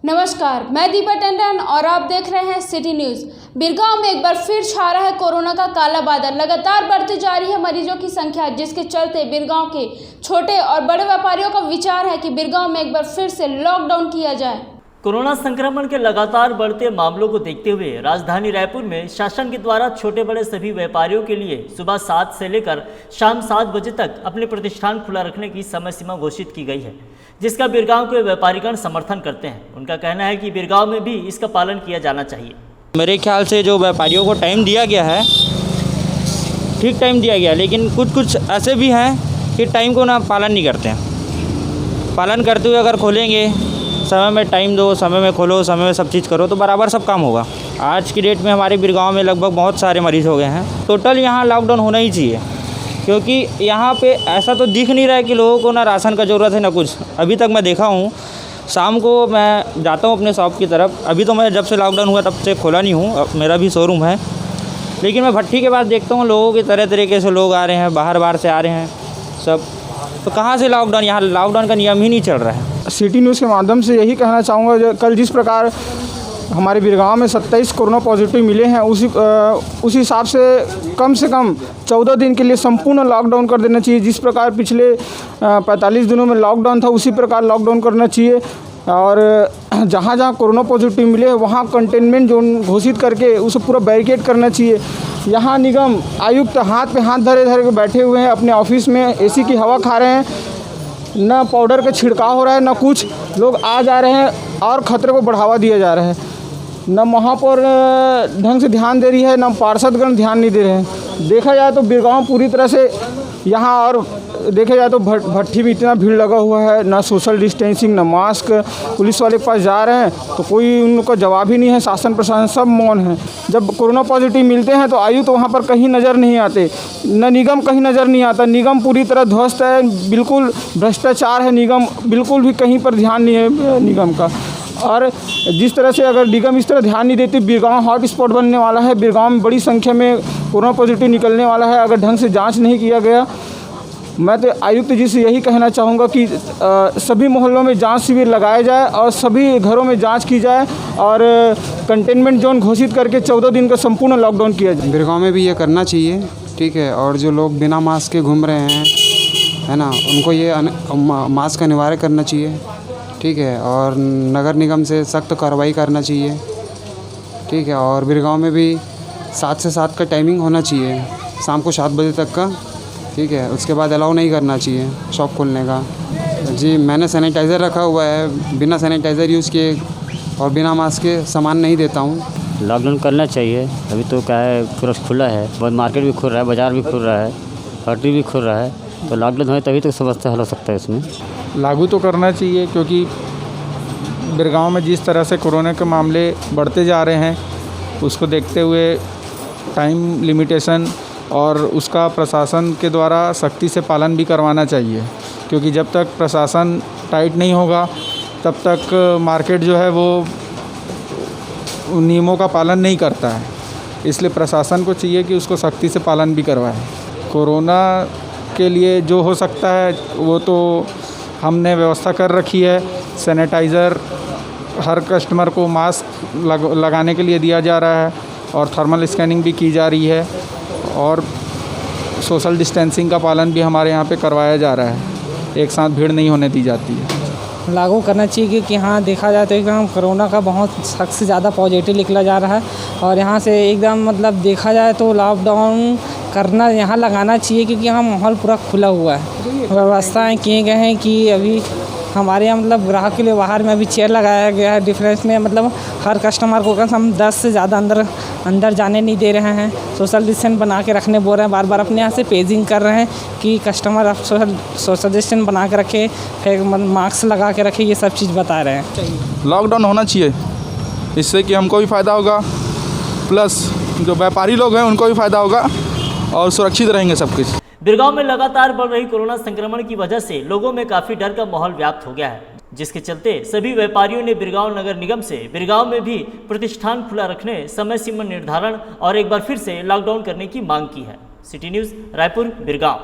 नमस्कार, मैं दीपा टंडन और आप देख रहे हैं सिटी न्यूज़। बिरगांव में एक बार फिर छा रहा है कोरोना का काला बादल। लगातार बढ़ती जा रही है मरीजों की संख्या, जिसके चलते बिरगांव के छोटे और बड़े व्यापारियों का विचार है कि बिरगांव में एक बार फिर से लॉकडाउन किया जाए। कोरोना संक्रमण के लगातार बढ़ते मामलों को देखते हुए राजधानी रायपुर में शासन के द्वारा छोटे बड़े सभी व्यापारियों के लिए सुबह 7 से लेकर शाम 7 बजे तक अपने प्रतिष्ठान खुला रखने की समय सीमा घोषित की गई है, जिसका बिरगांव के व्यापारीगण समर्थन करते हैं। उनका कहना है कि बिरगांव में भी इसका पालन किया जाना चाहिए। मेरे ख्याल से जो व्यापारियों को टाइम दिया गया है, ठीक टाइम दिया गया, लेकिन कुछ ऐसे भी हैं कि टाइम को ना पालन नहीं करते हैं। पालन करते हुए अगर खोलेंगे, समय में टाइम दो, समय में खोलो, समय में सब चीज़ करो तो बराबर सब काम होगा। आज की डेट में हमारे बिरगांव में लगभग बहुत सारे मरीज़ हो गए हैं। टोटल यहाँ लॉकडाउन होना ही चाहिए, क्योंकि यहाँ पे ऐसा तो दिख नहीं रहा है कि लोगों को ना राशन का ज़रूरत है ना कुछ। अभी तक मैं देखा हूँ, शाम को मैं जाता हूँ अपने शॉप की तरफ। अभी तो मैं जब से लॉकडाउन हुआ तब से खोला नहीं हूँ, मेरा भी शोरूम है, लेकिन मैं भट्टी के बाद देखता हूँ लोगों के तरह तरीके से लोग आ रहे हैं, बाहर से आ रहे हैं सब। तो कहाँ से लॉकडाउन? यहाँ लॉकडाउन का नियम ही नहीं चल रहा है। सिटी न्यूज़ के माध्यम से यही कहना चाहूँगा, कल जिस प्रकार हमारे बिरगांव में 27 कोरोना पॉजिटिव मिले हैं, उस हिसाब से कम 14 दिन के लिए संपूर्ण लॉकडाउन कर देना चाहिए। जिस प्रकार पिछले 45 दिनों में लॉकडाउन था, उसी प्रकार लॉकडाउन करना चाहिए। और जहाँ जहाँ कोरोना पॉजिटिव मिले वहाँ कंटेनमेंट जोन घोषित करके उसे पूरा बैरिकेड करना चाहिए। यहाँ निगम आयुक्त हाथ पे हाथ धरे के बैठे हुए हैं, अपने ऑफिस में एसी की हवा खा रहे हैं। ना पाउडर का छिड़काव हो रहा है, ना कुछ। लोग आ जा रहे हैं और ख़तरे को बढ़ावा दिया जा रहा है। न महापौर ढंग से ध्यान दे रही है, न पार्षदगण ध्यान नहीं दे रहे हैं। देखा जाए तो बिरगांव पूरी तरह से यहाँ, और देखा जाए तो भट्टी में इतना भीड़ लगा हुआ है, ना सोशल डिस्टेंसिंग, ना मास्क। पुलिस वाले के पास जा रहे हैं तो कोई उनका जवाब ही नहीं है। शासन प्रशासन सब मौन है। जब कोरोना पॉजिटिव मिलते हैं तो आयुक्त वहाँ पर कहीं नज़र नहीं आते, न निगम कहीं नज़र नहीं आता। निगम पूरी तरह ध्वस्त है, बिल्कुल भ्रष्टाचार है। निगम बिल्कुल भी कहीं पर ध्यान नहीं है निगम का। और जिस तरह से अगर निगम इस तरह ध्यान नहीं देती, बिरगांव हॉट स्पॉट बनने वाला है। बिरगांव में बड़ी संख्या में कोरोना पॉजिटिव निकलने वाला है अगर ढंग से जांच नहीं किया गया। मैं तो आयुक्त जी से यही कहना चाहूँगा कि सभी मोहल्लों में जांच शिविर लगाया जाए और सभी घरों में जांच की जाए और कंटेनमेंट जोन घोषित करके 14 दिन का संपूर्ण लॉकडाउन किया जाए। बिरगांव में भी ये करना चाहिए, ठीक है। और जो लोग बिना मास्क के घूम रहे हैं, है ना, उनको ये मास्क का अनिवार्य करना चाहिए, ठीक है। और नगर निगम से सख्त कार्रवाई करना चाहिए, ठीक है। और बिरगांव में भी 7 से 7 का टाइमिंग होना चाहिए, शाम को 7 बजे तक का, ठीक है। उसके बाद अलाउ नहीं करना चाहिए शॉप खोलने का। जी, मैंने सैनिटाइज़र रखा हुआ है, बिना सैनिटाइज़र यूज़ किए और बिना मास्क के सामान नहीं देता हूँ। लॉकडाउन करना चाहिए। अभी तो क्या है, पूरा खुला है, बहुत मार्केट भी खुल रहा है, बाज़ार भी खुल रहा है, फैक्ट्री भी खुल रहा है। तो लॉकडाउन हो तभी तो समस्या हल हो सकता है। इसमें लागू तो करना चाहिए, क्योंकि बिरगांव में जिस तरह से कोरोना के मामले बढ़ते जा रहे हैं, उसको देखते हुए टाइम लिमिटेशन और उसका प्रशासन के द्वारा सख्ती से पालन भी करवाना चाहिए। क्योंकि जब तक प्रशासन टाइट नहीं होगा तब तक मार्केट जो है वो नियमों का पालन नहीं करता है। इसलिए प्रशासन को चाहिए कि उसको सख्ती से पालन भी करवाए। कोरोना के लिए जो हो सकता है वो तो हमने व्यवस्था कर रखी है। सैनिटाइज़र हर कस्टमर को मास्क लगाने के लिए दिया जा रहा है और थर्मल स्कैनिंग भी की जा रही है और सोशल डिस्टेंसिंग का पालन भी हमारे यहाँ पे करवाया जा रहा है। एक साथ भीड़ नहीं होने दी जाती है। लागू करना चाहिए, क्योंकि हाँ देखा जाए तो एकदम कोरोना का बहुत सख्त से ज़्यादा पॉजिटिव निकला जा रहा है। और यहाँ से एकदम मतलब देखा जाए तो लॉकडाउन करना यहाँ लगाना चाहिए, क्योंकि यहाँ माहौल पूरा खुला हुआ है। व्यवस्थाएँ किए गए हैं कि अभी हमारे यहाँ मतलब ग्राहक के लिए बाहर में अभी चेयर लगाया गया है। डिफरेंस में मतलब हर कस्टमर को कम से कम 10 से ज़्यादा अंदर जाने नहीं दे रहे हैं। सोशल डिस्टेंस बना के रखने बोल रहे हैं, बार अपने यहाँ से पेजिंग कर रहे हैं कि कस्टमर आप सोशल डिस्टेंस बना के रखे, फिर मास्क लगा के रखे, ये सब चीज़ बता रहे हैं। लॉकडाउन होना चाहिए, इससे कि हमको भी फ़ायदा होगा, प्लस जो व्यापारी लोग हैं उनको भी फ़ायदा होगा और सुरक्षित रहेंगे सब कुछ। बिरगांव में लगातार बढ़ रही कोरोना संक्रमण की वजह से लोगों में काफी डर का माहौल व्याप्त हो गया है, जिसके चलते सभी व्यापारियों ने बिरगांव नगर निगम से बिरगांव में भी प्रतिष्ठान खुला रखने, समय सीमा निर्धारण और एक बार फिर से लॉकडाउन करने की मांग की है। City news Raipur Birgaon.